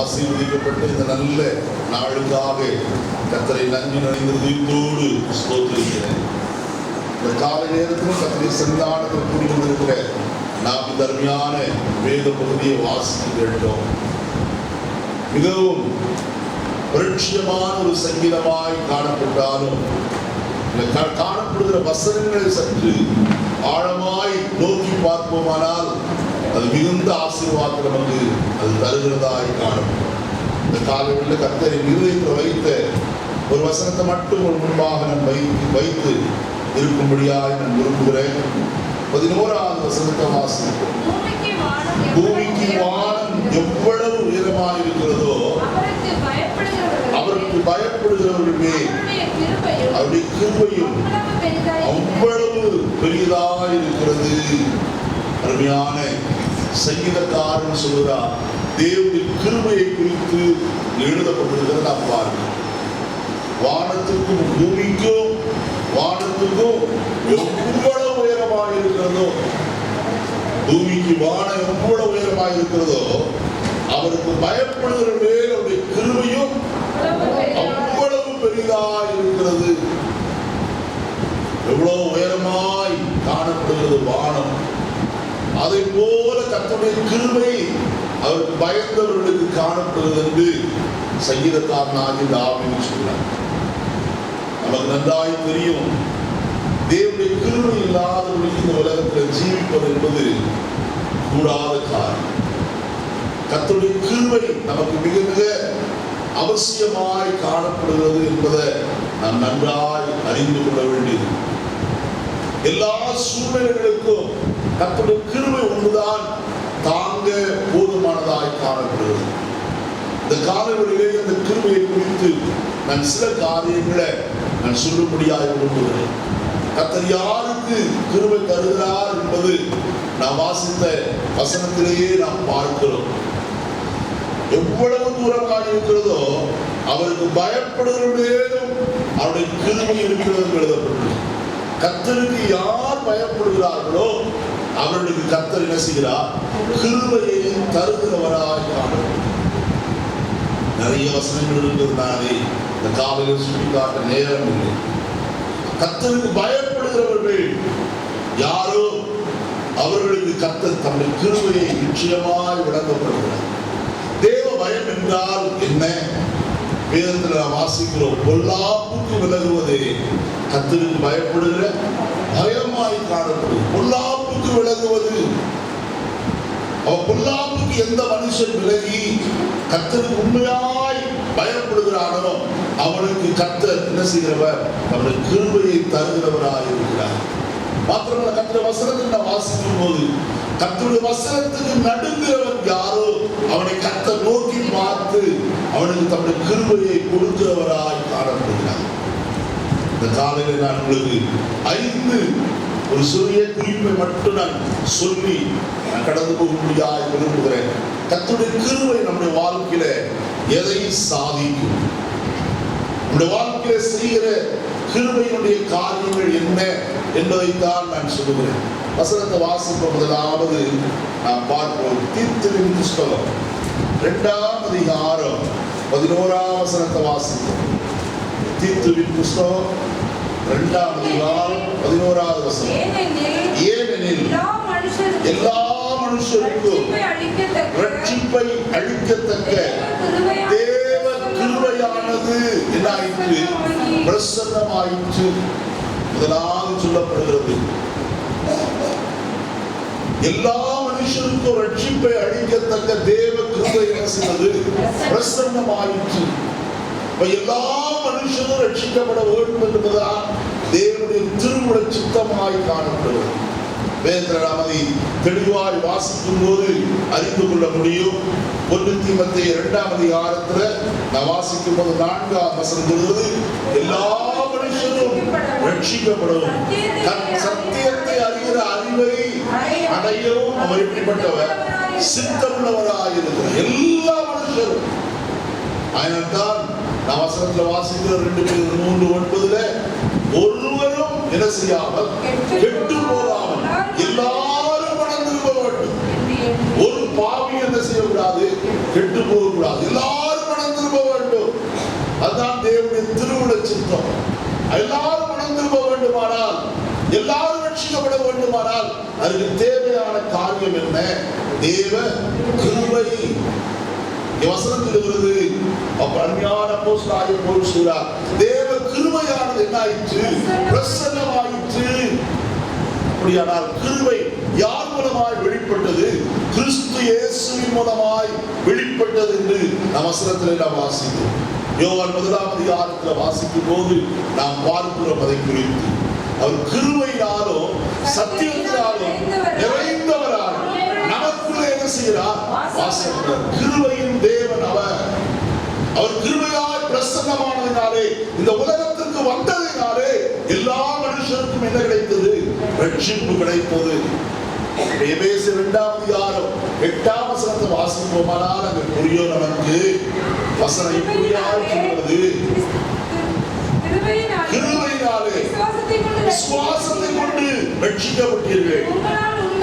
ஆசீர்வதிக்கப்பட்ட இந்த நல்ல நாளுக்காக கர்த்தரை நன்றி நிறைந்ததோடு ஸ்தோத்திரிக்கிறேன். இந்த காலை நேரத்தில் கர்த்தருடைய சன்னிதானத்தில் கூடி கொண்டிருக்கிற நாம் இந்த அருமையான வேத பகுதியை வாசித்து கேட்டோம். மிகவும் பரிட்சயமான ஒரு சங்கீதமாய் காணப்பட்டாலும் காணப்படுகிற வசனங்களை சற்று ஆழமாய் நோக்கி பார்ப்போமானால் அது மிகுந்த ஆசீர்வாதம் நமக்கு அது தருகிறதாய் காணப்படும். இந்த காலையில் கர்த்தரின் இருதயத்தில் வைத்த ஒரு வசனத்தை மட்டும் முன்பாக நான் வைத்து இருக்கும்படியாய் நான் விரும்புகிறேன். 11வது வசனத்தை வாசிப்போம். பூமிக்கு வானம் எவ்வளவு உயரமாக இருக்கிறதோ அவருக்கு பயப்படுகிறவர்கள் மேல் அவருடைய கிருபையும் அவ்வளவு பெரிதாக இருக்கிறது. அருமையான சங்கீதக்காரன் சொல்கிறார், தேவனுடைய கிருபையை குறித்து எழுதப்பட்டிருக்கிறது. நாம் பார்க்கிறோம். வானத்துக்கும் பூமிக்கும் வானத்துக்கும் எவ்வளவு உயரமாக இருக்கிறதோ, பூமிக்கு வானம் எவ்வளவு உயரமாக இருக்கிறதோ அவருக்கு பயப்படுகிற மேல் அவருடைய கிருபையும் அவ்வளவு பெரிதாக இருக்கிறது. எவ்வளவு உயரமாய் காணப்படுகிறது வானம், அதை போல கர்த்தருடைய கிருபை அவருக்கு பயந்தவர்களுக்கு காணப்படுகிறது என்று சங்கீதக்காரனாகிய தாவீது சொல்றார். நமக்கு நன்றாய் தெரியும், தேவனுடைய கிருபை இல்லாதவர்களுக்கு இந்த உலகத்தில் ஜீவிப்பது என்பது கூடாத காரியம். கர்த்தருடைய கிருபை நமக்கு மிக மிக அவசியமாய் காணப்படுகிறது என்பதை நாம் நன்றாய் அறிந்து கொள்ள வேண்டியது. எல்லா சூழ்நிலைகளுக்கும் கர்த்தருடைய கிருபை ஒன்றுதான் தாங்க போதுமானதாய் காணப்படுகிறது. இந்த காலவெளியிலே அந்த கிருபையை குறித்து நான் சில காரியங்களை நான் சொல்லும்படியாக விரும்புகிறேன். கர்த்தர் யாருக்கு கிருபை தருகிறார் என்பது நாம் வாசித்த வசனத்திலேயே நாம் பார்க்கிறோம். எவ்வளவு தூரமாக இருக்கிறதோ அவருக்கு பயப்படுகிறவர்களும் அவருடைய கிருபை இருக்கிறது எழுதப்பட்டது. கர்த்தருக்கு யார் பயப்படுகிறார்களோ அவர்களுக்கு கர்த்தர் என்ன செய்கிறார்? கிருபையை தருகிறவராய் காணப்படுகிறார். நிறைய வசனங்கள் இருக்கிறதுனாலே இந்த காலையில் சுட்டிக்காட்ட நேரம் இல்லை. கர்த்தருக்கு பயப்படுகிறவர்கள் யாரோ அவர்களுக்கு கர்த்தர் தம்முடைய கிருபையை நிச்சயமாய் விளங்கப்படுகிறார். தேவ பயம் என்றால் என்ன? வேதத்தில் நாம் வாசிக்கிறோம், பொல்லாப்புக்கு விலகுவதே கர்த்தருக்கு பயப்படுகிற பயமாய் காணப்படுது. பொல்லாப்புக்கு விலகுவது, பொல்லாப்புக்கு எந்த மனுஷன் விலகி கர்த்தருக்கு உண்மையாய் பயப்படுகிறானோ அவனுக்கு கர்த்தர் என்ன செய்கிறவர்? அவருடைய கிருபையை தருகிறவராய் இருக்கிறார். மாத்திரமல்ல, கர்த்தருடைய வசனத்தை நாம் வாசிக்கும் போது கர்த்தருடைய வசனத்துக்கு நடுங்கிறவன் யாரோ அவனை கர்த்தர் நோக்கி பார்த்து அவனுக்கு தம்முடைய கிருபையை கொடுக்கிறவராய் காணப்படுகிறார். இந்த காலையில் நான் உங்களுக்கு 5 ஒரு சிறிய குறிப்பை மட்டும் நான் சொல்லி நான் கடந்து போக முடியாது விரும்புகிறேன். கர்த்தருடைய கிருபை நம்முடைய வாழ்க்கையில எதை சாதிக்கும், நம்முடைய வாழ்க்கையில செய்கிற கிருபையினுடைய காரியங்கள் என்ன என்பதைத்தான் நான் சொல்லுகிறேன். வசனத்தை வாசிப்போம். முதலாவது நாம் பார்ப்போம் தீத்துவின் புஸ்தகம் 2ஆம் அதிகாரம் 11ஆம் வசனத்தை வாசிப்போம். தீத்துவின் புஸ்தகம் 2ஆம் அதிகாரம் 11ஆவது வசனம். ஏனெனில் எல்லா மனுஷருக்கும் ரட்சிப்பை அளிக்கத்தக்க தேவ கிருபையானது என்னாயிற்று? பிரசன்னமாயிற்று. முதலாவது சொல்லப்படுகிறது, எல்லா மனுஷருக்கும் ரட்சிப்பை அளிக்கத்தக்க தேவ கிருபை என்ன செய்வது? பிரசன்னமாயிற்று. எல்லா மனுஷனும் ரட்சிக்கப்பட வேண்டும் என்பதுதான் தேவனுடைய திருவுள சித்தமாய் காணப்படுகிறது. வேதத்தில் நாம் அதை தெளிவாய் வாசிக்கும் போது அறிந்து கொள்ள முடியும். 1 தீமோத்தேயு 2ஆம் அதிகாரத்தில் நான் வாசிக்கும் போது 4ஆம் வசனம் சொல்கிறது, எல்லா மனுஷனும் ரட்சிக்கப்படவும் சத்தியத்தை அறிகிற அறிவை அடையவும் அவர் எப்படிப்பட்டவர்? சித்தமுள்ளவராய் இருக்கிறார். எல்லா மனுஷரும். அதனால்தான் நான் வசனத்தில் வாசிக்கிற 2 பேர் 3:9 ஒருவரும் என்ன செய்யாமல் கெட்டு போகாமல் எல்லாரும் மனம் திரும்ப வேண்டும். ஒரு பாவி என்ன செய்யக்கூடாது? கெட்டு போகக்கூடாது. தேவ கிருபை. வசனத்தில் வருது, அருமையான அப்போஸ்தலனாகிய பவுல் சொல்றார், தேவ கிருபையானது என்ன ஆயிற்று? பிரசன்னமாயிற்று. அப்படியானால் கிருபை யார் மூலமாய் வெளிப்பட்டது? கிறிஸ்து இயேசுவின் மூலமாய் வெளிப்பட்டது என்று நாம் வசனத்தில் நாம் வாசிக்கிறோம். யோவான் 1ஆம் அதிகாரத்தில் வாசிக்கும் போது நாம் பார்க்கிறோம் அதை குறித்து. அவர் கிருபையினாலும் சத்தியத்தினாலும் நிறைந்தவராய் நமக்குள்ளே என்ன செய்கிறார்? வாசம். கிருபையின் தேவன் அவர் கிருபையாய் பிரசன்னமானதினாலே, இந்த உலகத்திற்கு வந்ததினாலே எல்லா மனுஷருக்கும் என்ன கிடைத்தது? ரட்சிப்பு கிடைத்தது. எபேசியர் 2ஆம் அதிகாரம் 8ஆம் வசனத்தை வாசிப்போமானால் அங்கு புரியும் நமக்கு. வசனம் இப்படியாய் சொல்கிறது, கிருபையினாலே விசுவாசத்தை கொண்டு ரட்சிக்கப்பட்டீர்கள்.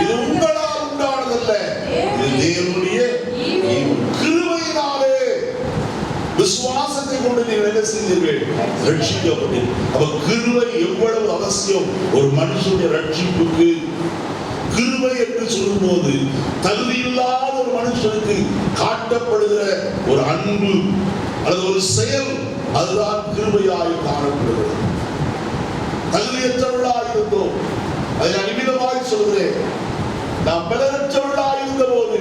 இது உங்களால் உண்டானதல்ல, இது தேவனுடைய கிருபையினாலே விசுவாசத்தை கொண்டு நீங்கள் என்ன செய்தீர்கள்? ரட்சிக்கப்பட்டீர்கள். அப்ப கிருபை எவ்வளவு அவசியம் ஒரு மனுஷனுடைய ரட்சிப்புக்கு. கிருபை என்று சொல்லும் போது தகுதியில்லாத ஒரு மனுஷனுக்கு காட்டப்படுகிற ஒரு அன்பு அல்லது ஒரு செயல், அதுதான் கிருபையாய் காணப்படுகிறது. தகுதியற்றவர்களாய் இருந்தோம், அதை அநிமிதமாய் சொல்கிறேன். நாம் பலரற்றவர்களாய் இருந்த போது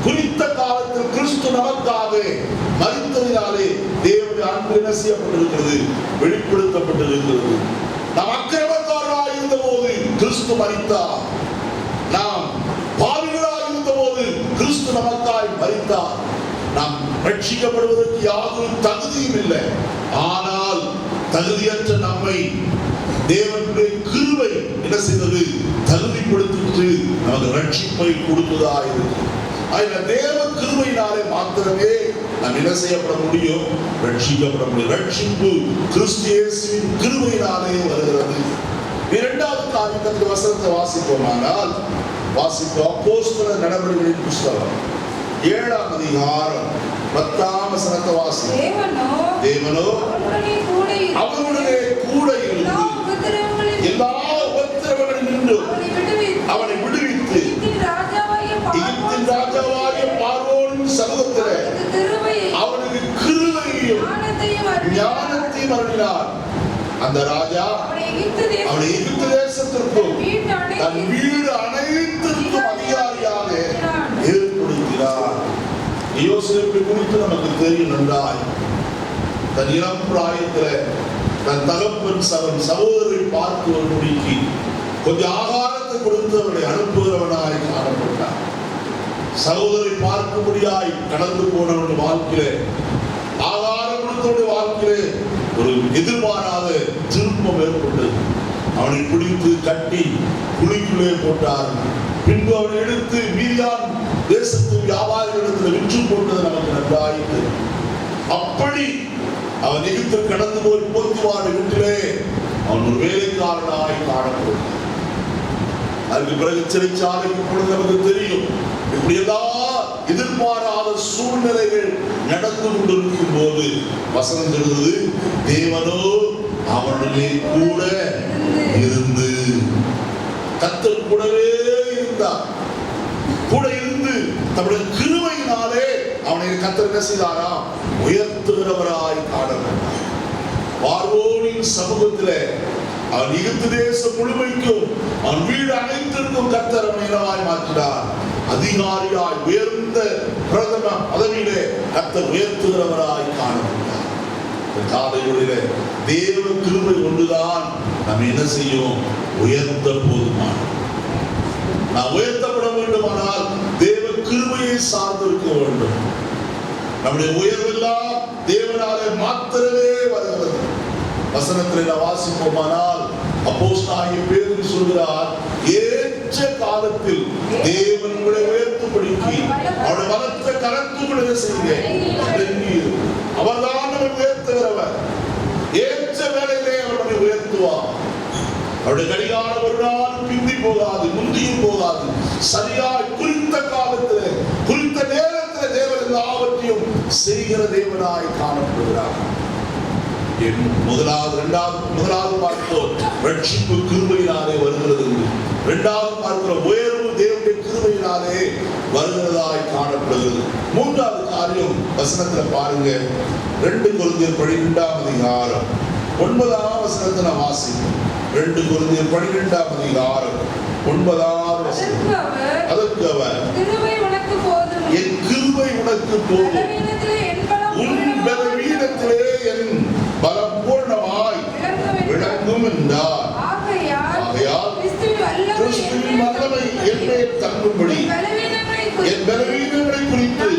குறித்த காலத்தில் கிறிஸ்து நமக்காக மரித்ததினாலே தேவனுடைய அன்பு என்ன செய்யப்பட்டிருக்கிறது? வெளிப்படுத்தப்பட்டிருக்கிறது. நாம் அக்கிரமக்காரராய் இருந்த போது கிறிஸ்து மரித்தார். நாம் பாவிகளாய் இருந்த போது கிறிஸ்து நமக்காய் மரித்தார். நாம் ரட்சிக்கப்படுவதற்கு யாதொரு தகுதியும் இல்லை. ஆனால் தகுதியற்ற நம்மை தேவனுடைய கிருபை என்ன செய்தது? தகுதிப்படுத்திட்டு நமக்கு ரட்சிப்பை கொடுத்ததாயிருக்கு. தேவ கிருபையினாலே மாத்திரமே நாம் என்ன செய்யப்பட முடியும்? ரட்சிக்கப்பட முடியும். ரட்சிப்பு கிறிஸ்து இயேசுவின் கிருபையினாலே வருகிறது. இரண்டாவது காரியத்திற்கு வசனத்தை வாசிப்போமானால் வாசிப்போம். அப்போஸ்தலர் நடவடிக்கைகளின் புத்தகம் 7ஆம் அதிகாரம் 10ஆம் வசனத்தை வாசிப்போம். தேவனோ அவனுடைய கூட இருந்து எல்லா உபத்திரவங்களிலும் அவனை விடுவித்து எகிப்தின் ராஜாவாகிய பார்வோனின் சமூகத்திலே அவனுக்கு கிருபையையும் ஞானத்தையும் அருளினார். அந்த ராஜா அவனை எகிப்து தேசத்திற்கும் தன் வீடு அனைத்திற்கும் அதிகாரியாக ஏற்படுத்தினார். யோசேப்பை குறித்து நமக்கு தெரியும் நன்றாய். தன் இளம் பிராயத்தில் தன் தகப்பன் சகோதரரை பார்த்து வரும்படிக்கு கொஞ்சம் ஆகாரத்தை கொடுத்து அவரை அனுப்புகிறவனாய் காணப்பட்டார். சகோதரை பார்க்கும்படியாய் கடந்து போனவனுடைய வாழ்க்கையிலே, ஆகாரம் கொடுத்தவனுடைய வாழ்க்கையிலே ஒரு எதிர்பாராத திருப்பம் ஏற்பட்டது. அவனை பிடித்து கட்டி குழிக்குள்ளே போட்டார். பின்பு அவனை எடுத்து மீதியான் தேசத்து வியாபாரிகளிடத்தில் விற்று போட்டது நமக்கு நன்றாயிற்று. அப்படி அவன் எகிப்தில் கடந்து போய் போத்துவார் வீட்டிலே அவன் ஒரு வேலைக்காரனாய் காணப்பட்டான். அதுக்கு பிறகு சிறைச்சாலைக்கு பொழுது நமக்கு தெரியும். இப்படி எல்லாம் எதிர்பாராத சூழ்நிலைகள் நடந்து கொண்டிருக்கும் போது வசனம் சொல்கிறது, தேவனோ அவனுடைய கூட இருந்து, கர்த்தர் கூடவே இருந்தார். கூட இருந்து தம்முடைய கிருபையினாலே அவனை கர்த்தர் என்ன செய்தாராம்? உயர்த்துகிறவராய் காணப்பட்டார். பார்வோனின் சமூகத்திலே அவன் எகிப்து தேசம் முழுமைக்கும் அவன் வீடு அனைத்திற்கும் கர்த்தர் அவனை மாற்றினார். அதிகாரியாய் உயர்ந்த பிரதம பதவியிலே கர்த்தர் உயர்த்துகிறவராய் காணப்பட்டார். காலையிலே தேவ கிருபை கொண்டுதான் நாம் என்ன செய்யும்? உயர்த்த போதுமான. நாம் உயர்த்தப்பட வேண்டுமானால் தேவ கிருபையை சார்ந்திருக்க வேண்டும். நம்முடைய உயர்வெல்லாம் தேவனாலே மாத்திரமே வருகிறது. வசனத்தில் நாம் வாசிப்போமானால் அப்போஸ்தலனாகிய பேதுரு சொல்கிறார், ஏற்ற காலத்தில் தேவன் உங்களை உயர்த்தும்படிக்கு அவருடைய பலத்த கரத்துக்குள்ளே செய்கிறேன். அவர்தான் நம்மை உயர்த்துகிறவர். ஏற்ற வேளையிலே அவர் நம்மை உயர்த்துவார். அவருடைய கடிகாரம் ஒரு நாள் பிந்தி போகாது, முந்தியும் போகாது. சரியாய் குறித்த காலத்தில் குறித்த நேரத்தில் தேவன் எல்லாவற்றையும் செய்கிற தேவனாய் காணப்படுகிறார். முதலாவது பார்த்தோம் ரட்சிப்பு கிருபையினாலே வருகிறது. இரண்டாவது பார்க்கிறோம் உயர்வு அனுபவம் தேவனுடைய கிருபையினாலே வருகிறதாய் காணப்படுகிறது. மூன்றாவது காரியம் வசனத்துல பாருங்க, 2 கொரிந்தியர் 12ஆம் அதிகாரம் 9ஆம் வசனத்தை நான் வாசிப்போம். 2 கொரிந்தியர் 12ஆம் அதிகாரம் 9ஆம் வசனம். அதற்கு அவர், என் கிருபை உனக்கு போதும், உன் பலவீனத்திலே என் பலம் பூரணமாய் விளங்கும் என்றார். ஆகையால் கிறிஸ்துவின் வல்லமை என்மேல் தங்கும்படி என் பலவீனங்களை குறித்து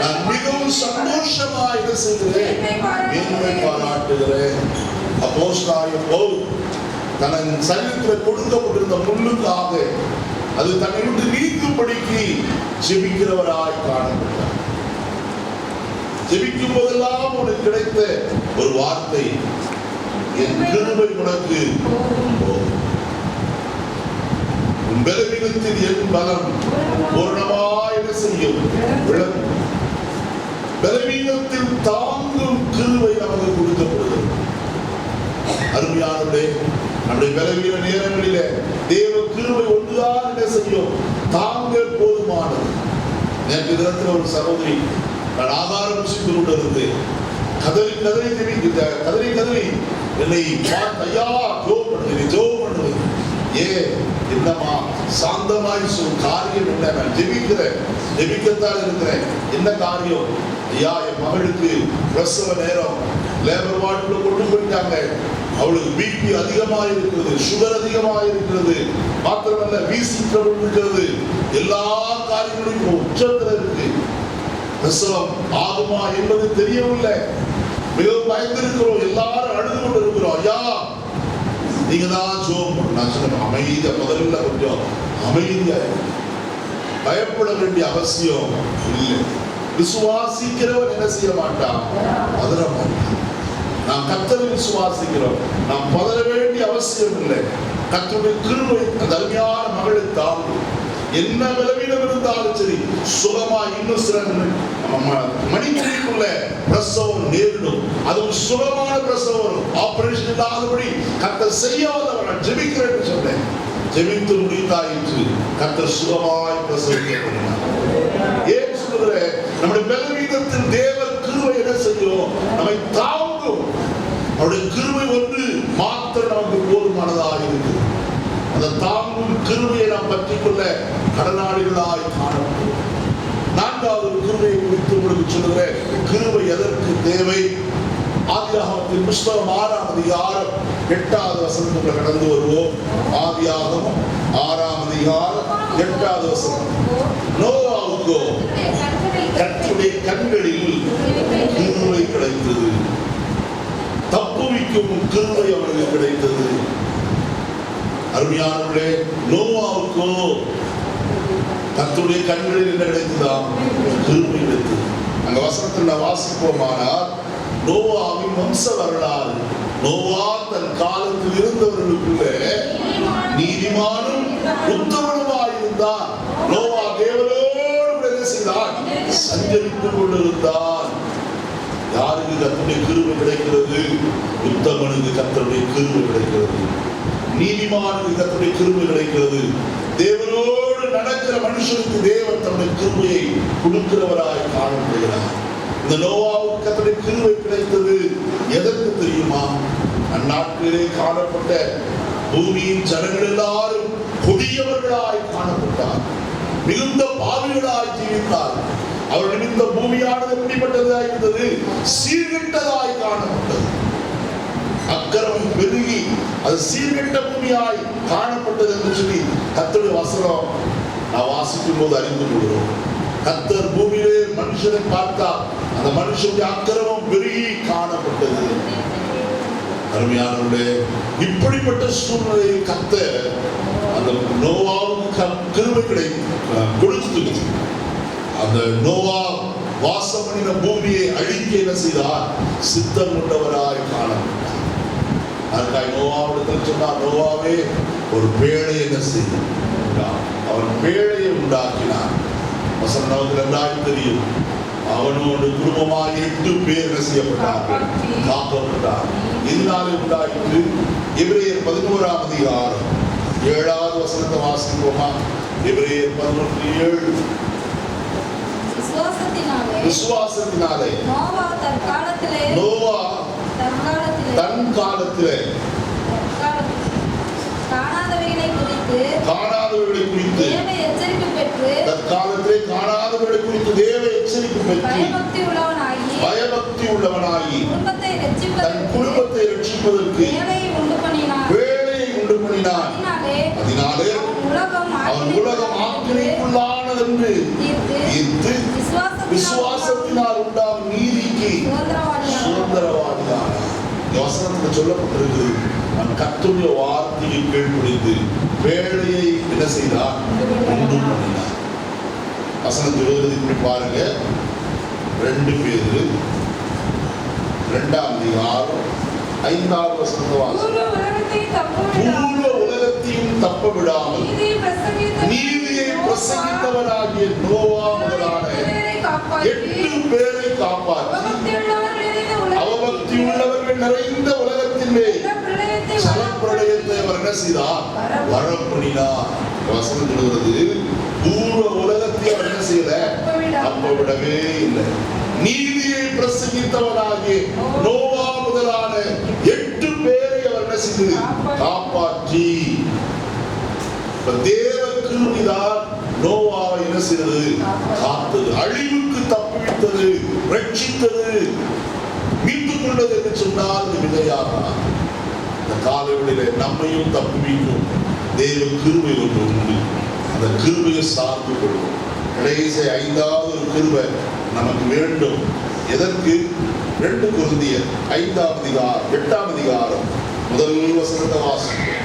நான் மிகவும் சந்தோஷமாய் என்ன செய்கிறேன், மேன்மை பாராட்டுகிறேன். அப்போஸ்தலனாகிய பவுல் தன் சரீரத்தில் கொடுக்கப்பட்டிருந்த முள்ளுக்காக அது தன்னை விட்டு நீக்கும்படிக்கு ஜெபிக்கிறவராய் காணப்பட்டார். ஜெபிக்கும் போதெல்லாம் உனக்கு கிடைத்த ஒரு வார்த்தை, என் கிருபை உனக்கு போதும், உன் பலவீனத்தில் என் பலம் பூரணமாய் என்ன செய்யும், விளங்கும். பலவீனத்தில் தாங்கும் கிருபை நமக்கு கொடுக்கப்படுகிறது. அருமையானவர்களே, நம்முடைய பலவீன நேரங்களிலே தேவ கிருபை ஒன்றுதான் என்ன செய்யும், தாங்க போதுமானது. நேற்று தினத்தில் ஒரு சகோதரி, நான் ஆகாரம் செய்து கொண்டிருந்தேன், கதறி கதறி கதறி கதறி என்னை பார்த்து, ஐயா ஜோம் பண்ணுவேன், ஜோம் பண்ணுவேன். என்னம்மா சாந்தமாய் சொல், காரியம் என்ன, நான் ஜெபிக்கத்தான் இருக்கிறேன். என்ன காரியம்? ஐயா, என் மகளுக்கு பிரசவ நேரம், லேபர் வார்டுல கொண்டு போயிட்டாங்க. அவளுக்கு பிபி அதிகமாக இருக்கிறது, சுகர் அதிகமாக இருக்கிறது, மாத்திரமல்ல வீசிக்கிறது இருக்கிறது, எல்லா காரியங்களும் உச்சத்தில் இருக்கு. பிரசவம் ஆகுமா என்பது தெரியவில்லை. மிகவும் பயந்திருக்கிறோம், எல்லாரும் அழுது கொண்டு இருக்கிறோம். ஐயா, நீங்க தான் ஜோம். நான் சொன்ன அமைதியா, முதல்ல கொஞ்சம் அமைதியா, பயப்பட வேண்டிய அவசியம் இல்லை. விசுவாசிக்கிறவன் என்ன செய்ய மாட்டான், பதற மாட்டான். நாம் கர்த்தரை விசுவாசிக்கிறோம், நாம் பதற வேண்டிய அவசியம் இல்லை. கர்த்தருடைய கிருபை அந்த அருமையான மகளை தாங்கும். என்ன பலவீனம் இருந்தாலும் சரி, சுகமா இன்னும் சில மணிக்குள்ள பிரசவம் நேரிடும். அது ஒரு சுகமான பிரசவம், ஆபரேஷன் இல்லாதபடி கர்த்தர் செய்யாதவன். ஜெபிக்கிறேன் சொன்னேன், ஜெபித்து முடித்தாயிற்று, கர்த்தர் சுகமாய் பிரசவிக்கிறார். ஏன் சொல்லுகிறேன், நம்முடைய பலவீனத்தில் தேவ கிருபை என்ன செய்யும், நம்மை தாங்கும். அவருடைய கிருபை ஒன்று மாத்திரம் நமக்கு போதுமானதாக இருக்கு. அந்த தாங்கும் கிருபையை நாம் பற்றிக் கொள்ள கடனாளிகளாய் காணப்படும். 4வது கிருபையை குறித்து உங்களுக்கு சொல்லுகிறேன். கிருபை எதற்கு தேவை? ஆதியாகமத்தின் புஸ்தகம் 6ஆம் அதிகாரம் 8வது வசனத்துக்குள்ள கடந்து வருவோம். ஆதியாகமம் 6ஆம் அதிகாரம் 8வது வசனம். நோவாவுக்கோ கர்த்தருடைய கண்களில் கிருபை கிடைத்தது, தப்புவிக்கும் கிருபை அவனுக்கு கிடைத்தது. அருமையானவர்களே, நோவாவுக்கோ கர்த்தருடைய கண்களில் என்ன கிடைத்ததாம், கிருபை கிடைத்தது. அங்க வசனத்தில் நான் வாசிப்போமானால், நோவாவின் வம்ச வரலாறு. நோவா தன் காலத்தில் இருந்தவர்களுக்குள்ளே நீதிமானும் உத்தமனுமாயிருந்தான். நோவா தேவனோடு என்ன செய்தான், சஞ்சரித்துக் கொண்டிருந்தான். யாருக்கு கர்த்தருடைய கிருபை கிடைக்கிறது? உத்தமனுக்கு கர்த்தருடைய கிருபை கிடைக்கிறது, நீதிமானுக்கு கர்த்தருடைய கிருபை கிடைக்கிறது. தேவனோடு நடக்கிற மனுஷனுக்கு தேவன் தன்னுடைய கிருபையை கொடுக்கிறவராய் காணப்படுகிறார். இந்த நோவாவுக்கு கர்த்தருடைய கிருபை கிடைத்தது எதற்கு தெரியுமா? அந்நாட்களிலே காணப்பட்ட பூமியின் ஜனங்கள் எல்லாரும் கொடியவர்களாய் காணப்பட்டார், மிகுந்த பாவிகளாய் ஜீவித்தார். அவர் நிமித்த பூமியானது எப்படிப்பட்டதாக இருந்தது? சீர்கெட்டதாய் காணப்பட்டது. அக்கிரமம் பெருகி அது சீர்கெட்ட பூமியாய் காணப்பட்டது என்று சொல்லி கர்த்தருடைய வசனம் நான் வாசிக்கும் போது அறிந்து கொள்கிறோம். கர்த்தர் பூமியிலே மனுஷனை பார்த்தார், அந்த மனுஷனுடைய அக்கிரமம் பெருகி காணப்பட்டது. அருமையானவர்களே, இப்படிப்பட்ட சூழ்நிலையை கர்த்தர் அந்த நோவாவுக்கு கிருபை கொடுத்து அந்த நோவா வாசம் பண்ணின பூமியை அழிக்க என்ன செய்தார்? சித்தம் கொண்டவராய் காணப்பட்டார். அதுக்காக நோவாவிடத்தில் சொன்னார், நோவாவே ஒரு பேழை என்ன செய்தார்? அவன் பேழையை உண்டாக்கினார். வசனம் நமக்கு நன்றாக தெரியும். அவனோடு குடும்பமாக 8 பேர் என்ன செய்யப்பட்டார்கள்? காக்கப்பட்டார். இதனாலே உண்டாயிற்று. எபிரேயர் 11ஆம் அதிகாரம் 7வது வசனத்தை வாசிப்போமா? எபிரேயர் 11:7 விசுவாசத்தினாலே நோவா தன் காலத்திலே காணாதவைகளை குறித்து தற்காலத்திலே காணாதவைகளை குறித்து தேவ எச்சரிக்கை பெற்று பயபக்தி உள்ளவனாகி தன் குடும்பத்தை ரட்சிப்பதற்கு வேலையை உண்டு பண்ணினான். அதனாலே அவன் உலகம் ஆக்கினைக்குள்ளானதென்று தீர்த்து விசுவாசத்தினால் உண்டாகும் நீதிக்கு சுதந்திரவாதியானான். வசனத்தில் சொல்லப்பட்டிருக்கிறது, நான் கர்த்தருடைய வார்த்தையை கீழ்ப்படிந்து வேலையை என்ன செய்தார்? உண்டு பண்ணினார். வசனத்தில் எழுதுறதுக்கு பாருங்க, 2 பேதுரு 2:5 வசனத்தை வாசிங்க. பூர்வ உலகத்தையும் தப்ப விடாமல் நீதியை பிரசங்கித்தவனாகிய நோவா முதலான 8 பேரை காப்பாற்றி அவபக்தி உள்ளவர்கள் நிறைந்த உலகத்திலே ஜலப்பிரளயத்தை அவர் என்ன செய்தார்? வரப்பண்ணினார். வசனம் சொல்கிறது, பூர்வ உலகத்தை அவர் என்ன செய்யல? தப்ப விடவே இல்லை. நீதியை பிரசங்கித்தவனாகிய நோவா முதலான 8 பேரை அவர் என்ன செய்து காப்பாற்றி, தேவ கிருபைதான் நோவாவை என்ன செய்தது? காத்தது, அழிவுக்கு தப்புவித்தது, ரட்சித்தது, மீட்டுக் கொண்டது என்று சொன்னால் விதையாகிறார். இந்த காலவெளியிலே நம்மையும் தப்புவிக்கும் தேவ கிருபை ஒன்று உண்டு. அந்த கிருபையை சார்ந்து கொள்வோம். கடைசி 5வது ஒரு கிருபை நமக்கு வேண்டும். எதற்கு? 2 கொரிந்தியர் 8ஆம் அதிகாரம் முதல் வசனத்தை வாசிப்போம்.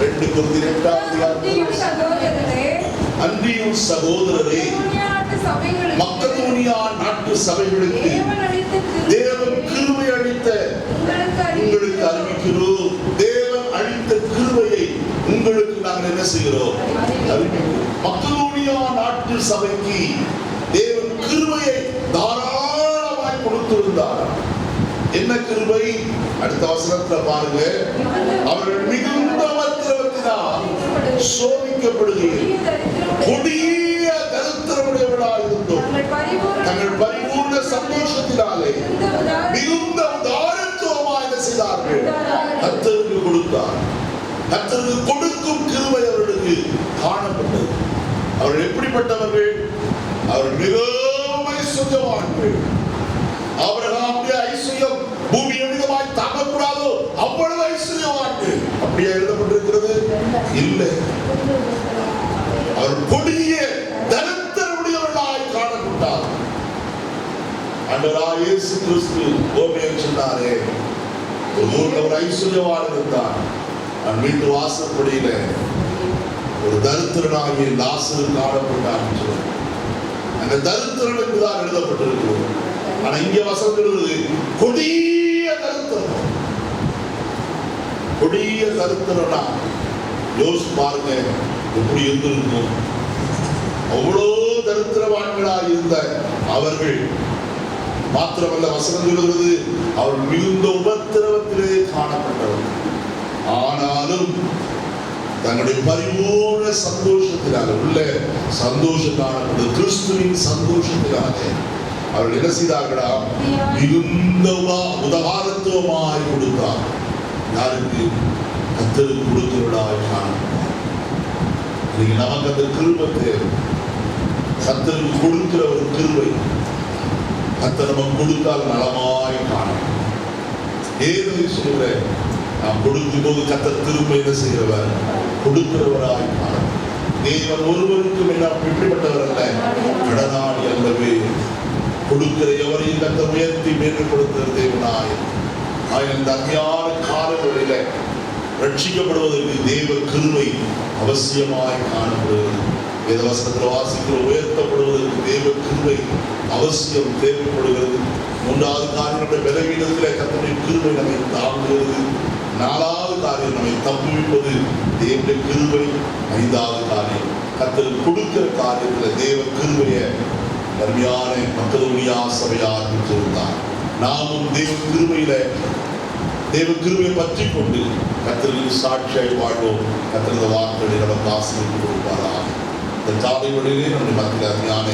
2 கொரிந்தியர் 8ஆம் அதிகாரம். அன்றியும் சகோதரரே, மக்கதோனியா நாட்டு சபைகளுக்கு தேவன் கிருபை அளித்த உங்களுக்கு அறிவிக்கிறோம். தேவன் அளித்த கிருபையை உங்களுக்கு நாங்கள் என்ன செய்கிறோம்? அறிவிக்கிறோம். மக்கதோனியா நாட்டு சபைக்கு தேவன் கிருபையை தாராளமாய் கொடுத்திருந்தார். என்ன கிருபை? அடுத்த வசனத்துல பாருங்க, அவர்கள் மிகுந்த உபத்திரவத்தினால் சோதிக்கப்படுகிறார்கள். கொடிய தரித்திரமுடையவர்களாக இருந்தோம். தங்கள் பரிபூர்ண சந்தோஷத்தினாலே மிகுந்த உதாரத்துவமாக என்ன செய்தார்கள்? கர்த்தருக்கு கொடுத்தார். கர்த்தருக்கு கொடுக்கும் கிருபை அவர்களுக்கு காணப்பட்டது. அவர்கள் எப்படிப்பட்டவர்கள்? அவர்கள் மிகவும் ஐஸ்வர்யவான்கள். ஆபிரகாமுடைய ஐஸ்வர்யம் பூமி எவ்விதமாய் தாங்கக்கூடாதோ அவ்வளவு ஐஸ்வர்யவான்கள். அப்படியே எழுதப்பட்டிருக்கிறது? இல்லை. அவர் கொடிய தரித்திரமுடையவர்களாய் காணப்பட்டார். ஆண்டவராகிய இயேசு கிறிஸ்து ஓமையில் சொன்னாரே, ஒரு ஊர்ல ஒரு ஐஸ்வர்யவான் இருந்தான். அவன் வீட்டு வாசற்படியில ஒரு தரித்திரனாகிய லாசரு காணப்பட்டான் சொல்றார். அந்த தரித்திரம் என்றுதான் எழுதப்பட்டிருக்கிறது. ஆனா இங்க வசனம் எழுதுது, கொடிய தரித்திரம். கொடிய தரித்திரம்னா யோசிச்சு பாருங்க, எப்படி இருந்திருக்கும். அவ்வளோ தரித்திரவான்களாக இருந்த அவர்கள் மாத்திரமல்ல, வசனம் சொல்கிறது, அவர்கள் மிகுந்த உபத்திரவத்திலே காணப்பட்டவர். ஆனாலும் தங்களுடைய பரிபூர்ண சந்தோஷத்தினால, உள்ள சந்தோஷம் காணப்பட்டது, கிறிஸ்துவின் சந்தோஷத்தினாலே அவர்கள் என்ன செய்தார்களா? மிகுந்த உதாரத்துவமாய் கொடுத்தார். யாருக்கு? கர்த்தருக்கு கொடுக்கிறவர்களாய் காணப்பட்டார். இன்னைக்கு நமக்கு அந்த கிருபை தேவை. கர்த்தருக்கு கொடுக்கிற ஒரு கிருபை கர்த்தர் நமக்கு கொடுத்தால் நலமாய் காணப்படும். ஏதோ சொல்ற, நாம் கொடுக்கும் போது கர்த்தர் திரும்ப என்ன செய்கிறவர்? கொடுக்கிறவராய் காணப்படும். தேவன் ஒருவருக்கும் எப்படிப்பட்டவர் அல்ல, கடனாளி அல்லவே. கொடுக்கிற எவரையும் கர்த்தர் உயர்த்தி மேன்மைப்படுத்துகிற தேவனாய். இந்த அருமையான காலவெளியில ரட்சிக்கப்படுவதற்கு தேவ கிருபை அவசியமாய் காணப்படுகிறது. வேதவசனத்தில் வாசிக்கிற உயர்த்தப்படுவதற்கு தேவ கிருபை அவசியம் தேவைப்படுகிறது. 3வது காரியம், பலவீனத்தில் கர்த்தருடைய கிருபை நம்மை தாங்குகிறது. 4வது காரியம், நம்மை தப்புவிப்பது தேவனுடைய கிருபை. 5வது காரியம், கர்த்தர் கொடுக்கிற காரியத்தில் தேவ கிருபையை அருமையான மக்கதோனியா சபையார் பெற்றிருந்தார். நாமும் தேவ கிருபையை பற்றி கொண்டு கர்த்தருக்கு சாட்சியாய் வாழ்வோம். கர்த்தருடைய வார்த்தையை நமக்கு ஆசீர்வதித்து கொடுப்பாராக. இந்த காலை வேளையிலே நம்முடைய மத்தியில் அருமையான